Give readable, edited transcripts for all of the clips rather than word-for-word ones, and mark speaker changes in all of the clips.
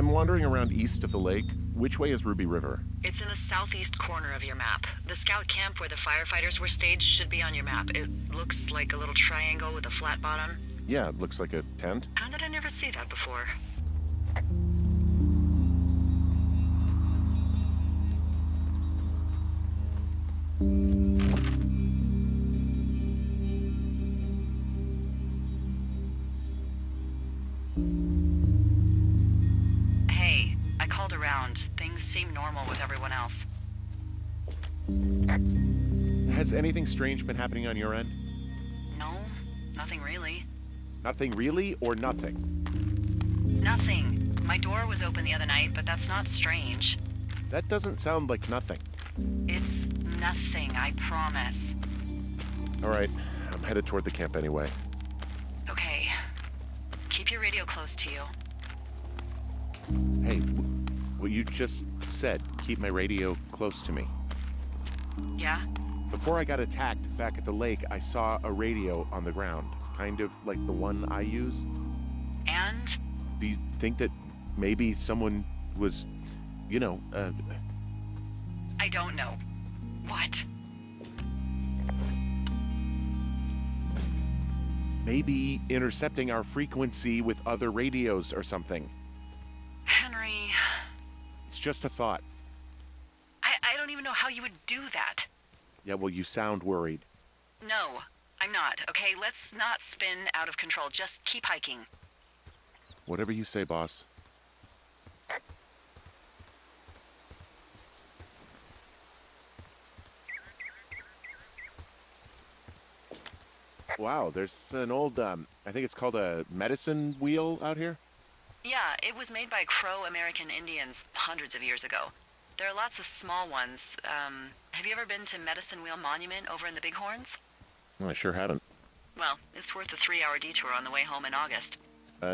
Speaker 1: I'm wandering around east of the lake. Which way is Ruby River?
Speaker 2: It's in the southeast corner of your map. The scout camp where the firefighters were staged should be on your map. It looks like a little triangle with a flat bottom.
Speaker 1: Yeah, it looks like a tent.
Speaker 2: How did I never see that before? Hey, I called around. Things seem normal with everyone else.
Speaker 1: Has anything strange been happening on your end?
Speaker 2: No, nothing really.
Speaker 1: Nothing really, or nothing?
Speaker 2: Nothing. My door was open the other night, but that's not strange.
Speaker 1: That doesn't sound like nothing.
Speaker 2: It's nothing, I promise.
Speaker 1: All right, I'm headed toward the camp anyway.
Speaker 2: Okay. Keep your radio close to you.
Speaker 1: Hey, what you just said, keep my radio close to me.
Speaker 2: Yeah?
Speaker 1: Before I got attacked back at the lake, I saw a radio on the ground, kind of like the one I use.
Speaker 2: And?
Speaker 1: Do you think that maybe someone was,
Speaker 2: I don't know. What?
Speaker 1: maybe intercepting our frequency with other radios or something?
Speaker 2: Henry...
Speaker 1: It's just a thought.
Speaker 2: I don't even know how you would do that.
Speaker 1: Yeah, well, you sound worried.
Speaker 2: No, I'm not, okay? Let's not spin out of control. Just keep hiking.
Speaker 1: Whatever you say, boss. Wow, there's an old, I think it's called a medicine wheel out here?
Speaker 2: Yeah, it was made by Crow American Indians hundreds of years ago. There are lots of small ones. Have you ever been to Medicine Wheel Monument over in the Bighorns?
Speaker 1: Well, I sure haven't.
Speaker 2: Well, it's worth a 3-hour detour on the way home in August.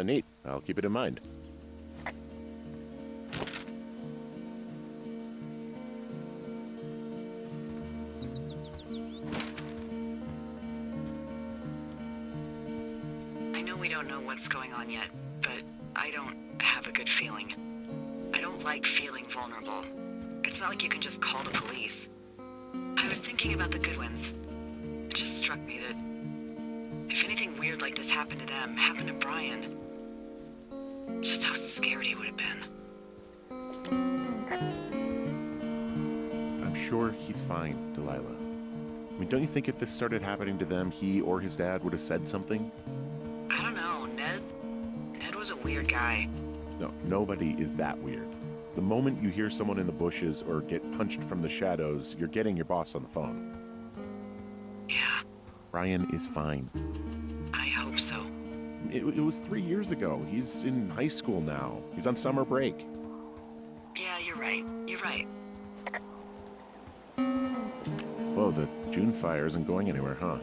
Speaker 1: Neat. I'll keep it in mind.
Speaker 2: I know we don't know what's going on yet, but I don't have a good feeling. I don't like feeling vulnerable. It's not like you can just call the police. I was thinking about the Goodwins. It just struck me that if anything weird like this happened to them, happened to Brian, just how scared he would have been.
Speaker 1: I'm sure he's fine, Delilah. I mean, don't you think if this started happening to them, he or his dad would have said something?
Speaker 2: I don't know, Ned was a weird guy.
Speaker 1: No, nobody is that weird. The moment you hear someone in the bushes or get punched from the shadows, you're getting your boss on the phone.
Speaker 2: Yeah.
Speaker 1: Brian is fine.
Speaker 2: I hope so.
Speaker 1: It was 3 years ago. He's in high school now. He's on summer break.
Speaker 2: Yeah, you're right. You're right.
Speaker 1: Whoa, the June fire isn't going anywhere, huh?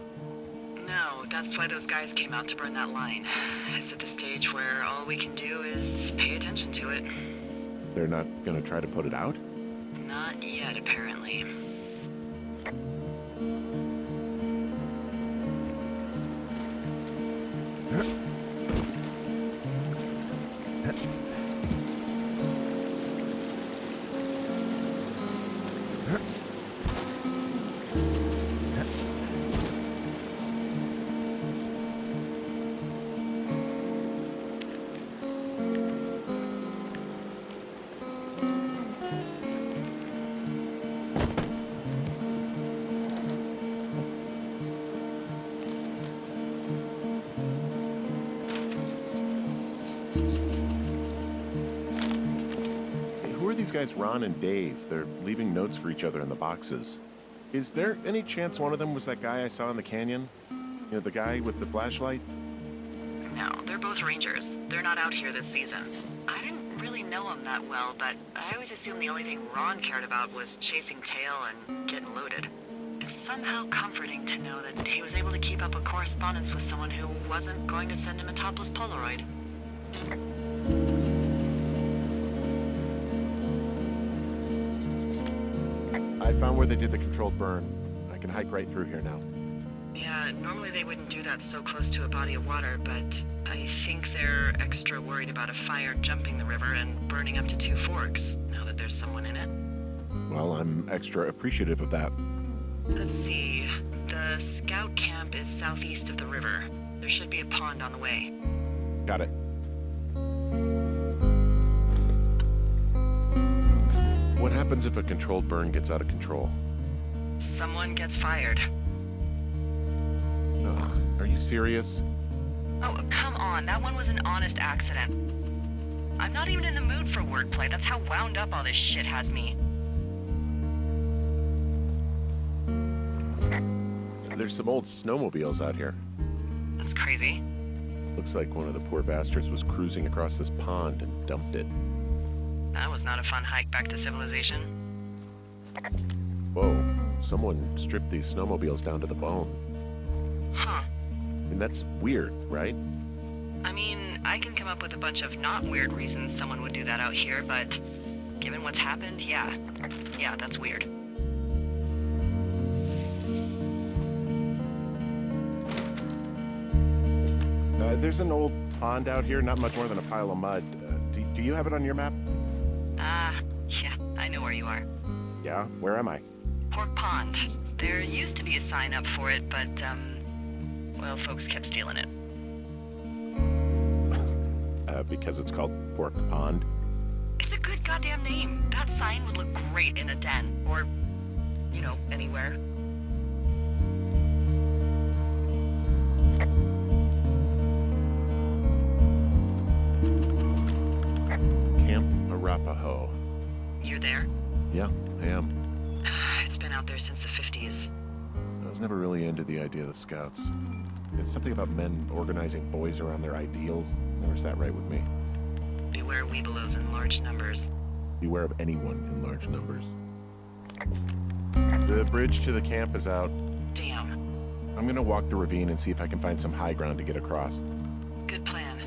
Speaker 2: No, that's why those guys came out to burn that line. It's at the stage where all we can do is pay attention to it.
Speaker 1: They're not gonna try to put it out?
Speaker 2: Not yet, apparently. These guys, Ron and Dave, they're leaving notes for each other in the boxes. Is there any chance one of them was that guy I saw in the canyon? You know, the guy with the flashlight? No, they're both rangers. They're not out here this season. I didn't really know them that well, but I always assumed the only thing Ron cared about was chasing tail and getting loaded. It's somehow comforting to know that he was able to keep up a correspondence with someone who wasn't going to send him a topless Polaroid. I found where they did the controlled burn. I can hike right through here now.
Speaker 3: Yeah, normally they wouldn't do that so close to a body of water, but I think they're extra worried about a fire jumping the river and burning up to 2 forks, now that there's someone in it.
Speaker 1: Well, I'm extra appreciative of that.
Speaker 3: Let's see. The scout camp is southeast of the river. There should be a pond on the way.
Speaker 1: Got it. What happens if a controlled burn gets out of control?
Speaker 3: Someone gets fired.
Speaker 1: Ugh, are you serious?
Speaker 3: Oh, come on. That one was an honest accident. I'm not even in the mood for wordplay. That's how wound up all this shit has me.
Speaker 1: There's some old snowmobiles out here.
Speaker 3: That's crazy.
Speaker 1: Looks like one of the poor bastards was cruising across this pond and dumped it.
Speaker 3: That was not a fun hike back to civilization.
Speaker 1: Whoa, someone stripped these snowmobiles down to the bone.
Speaker 3: Huh.
Speaker 1: I mean, that's weird, right?
Speaker 3: I mean, I can come up with a bunch of not weird reasons someone would do that out here, but given what's happened, yeah. Yeah, that's weird.
Speaker 1: There's an old pond out here, not much more than a pile of mud. Do you have it on your map?
Speaker 3: Yeah, I know where you are.
Speaker 1: Yeah? Where am I?
Speaker 3: Pork Pond. There used to be a sign up for it, but, well, folks kept stealing it.
Speaker 1: Because it's called Pork Pond.
Speaker 3: It's a good goddamn name. That sign would look great in a den, or, you know, anywhere.
Speaker 1: Camp Arapaho.
Speaker 3: You're there?
Speaker 1: Yeah, I am.
Speaker 3: It's been out there since the 50s.
Speaker 1: I was never really into the idea of the Scouts. It's something about men organizing boys around their ideals. Never sat right with me.
Speaker 3: Beware weebelows in large numbers.
Speaker 1: Beware of anyone in large numbers. The bridge to the camp is out.
Speaker 3: Damn.
Speaker 1: I'm gonna walk the ravine and see if I can find some high ground to get across.
Speaker 3: Good plan.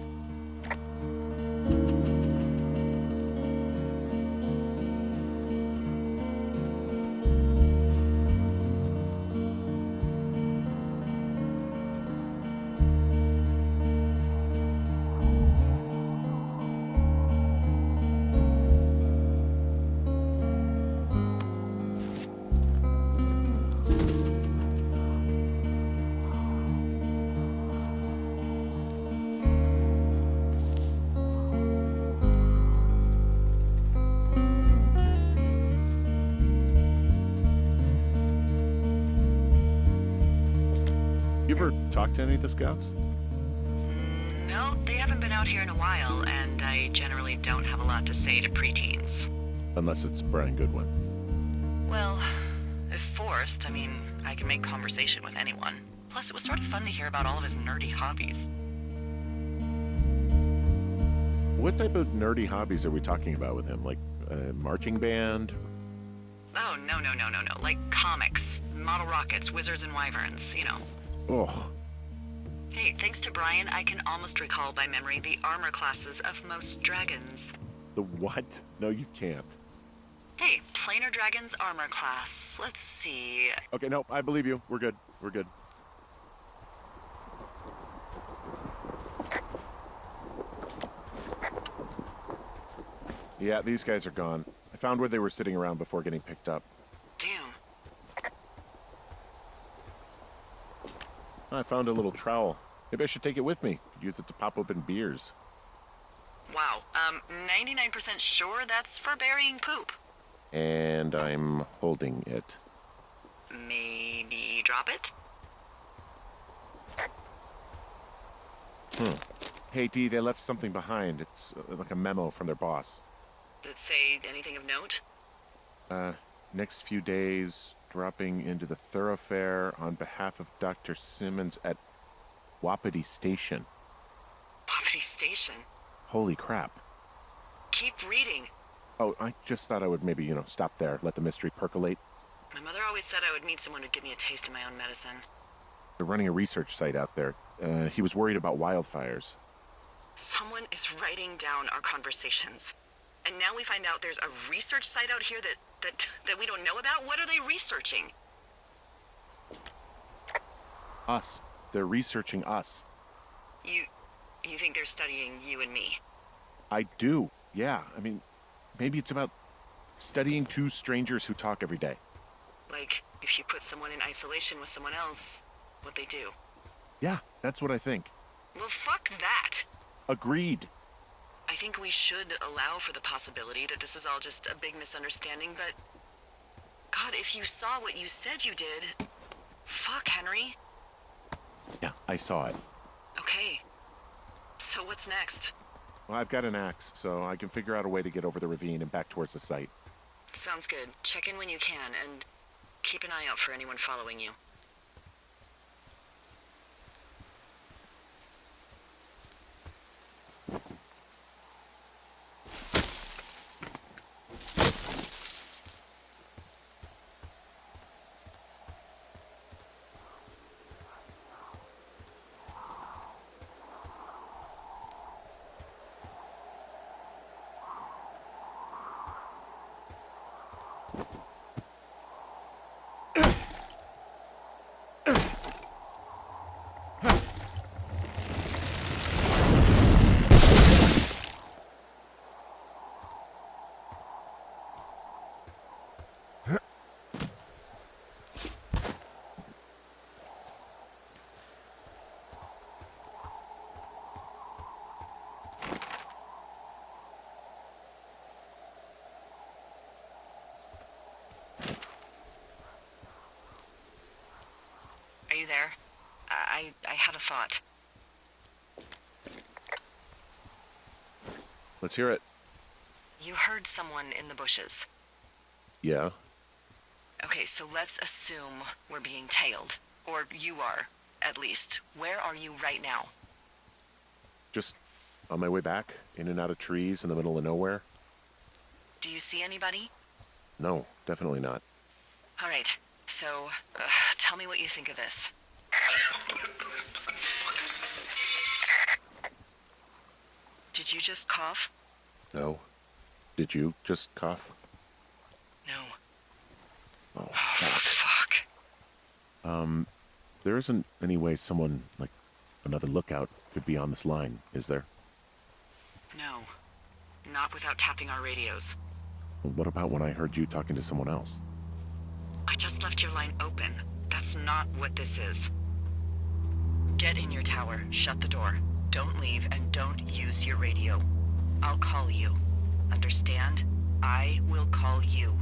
Speaker 1: You ever talk to any of the Scouts?
Speaker 3: No, they haven't been out here in a while, and I generally don't have a lot to say to preteens.
Speaker 1: Unless it's Brian Goodwin.
Speaker 3: Well, if forced, I mean, I can make conversation with anyone. Plus, it was sort of fun to hear about all of his nerdy hobbies.
Speaker 1: What type of nerdy hobbies are we talking about with him? Like a marching band?
Speaker 3: Oh, no. Like comics, model rockets, wizards and wyverns, you know.
Speaker 1: Ugh.
Speaker 3: Hey, thanks to Brian, I can almost recall by memory the armor classes of most dragons.
Speaker 1: The what? No, you can't.
Speaker 3: Hey, planar dragon's armor class. Let's see.
Speaker 1: Okay, no, I believe you. We're good. We're good. Yeah, these guys are gone. I found where they were sitting around before getting picked up.
Speaker 3: Damn.
Speaker 1: I found a little trowel. Maybe I should take it with me. Could use it to pop open beers.
Speaker 3: Wow, 99% sure that's for burying poop.
Speaker 1: And I'm holding it.
Speaker 3: Maybe drop it?
Speaker 1: Hey, Dee, they left something behind. It's like a memo from their boss.
Speaker 3: Did it say anything of note?
Speaker 1: Next few days, dropping into the thoroughfare on behalf of Dr. Simmons at Wapiti Station.
Speaker 3: Wapiti Station?
Speaker 1: Holy crap.
Speaker 3: Keep reading.
Speaker 1: Oh, I just thought I would maybe, stop there, let the mystery percolate.
Speaker 3: My mother always said I would meet someone who'd give me a taste of my own medicine.
Speaker 1: They're running a research site out there. He was worried about wildfires.
Speaker 3: Someone is writing down our conversations. And now we find out there's a research site out here that we don't know about? What are they researching?
Speaker 1: Us. They're researching us.
Speaker 3: You think they're studying you and me?
Speaker 1: I do. Yeah. I mean, maybe it's about studying two strangers who talk every day.
Speaker 3: Like, if you put someone in isolation with someone else, what they do.
Speaker 1: Yeah, that's what I think.
Speaker 3: Well, fuck that.
Speaker 1: Agreed.
Speaker 3: I think we should allow for the possibility that this is all just a big misunderstanding, but... God, if you saw what you said you did... Fuck, Henry.
Speaker 1: Yeah, I saw it.
Speaker 3: Okay. So what's next?
Speaker 1: Well, I've got an axe, so I can figure out a way to get over the ravine and back towards the site.
Speaker 3: Sounds good. Check in when you can, and keep an eye out for anyone following you. Are you there? I had a thought.
Speaker 1: Let's hear it.
Speaker 3: You heard someone in the bushes.
Speaker 1: Yeah?
Speaker 3: Okay, so let's assume we're being tailed. Or you are, at least. Where are you right now?
Speaker 1: Just on my way back, in and out of trees in the middle of nowhere?
Speaker 3: Do you see anybody?
Speaker 1: No, definitely not.
Speaker 3: All right, so tell me what you think of this. Did you just cough?
Speaker 1: No. Did you just cough?
Speaker 3: No.
Speaker 1: Oh,
Speaker 3: Oh,
Speaker 1: fuck.
Speaker 3: fuck.
Speaker 1: There isn't any way someone, like, another lookout could be on this line, is there?
Speaker 3: No. Not without tapping our radios.
Speaker 1: Well, what about when I heard you talking to someone else?
Speaker 3: I just left your line open. That's not what this is. Get in your tower, shut the door. Don't leave, and don't use your radio. I'll call you. Understand? I will call you.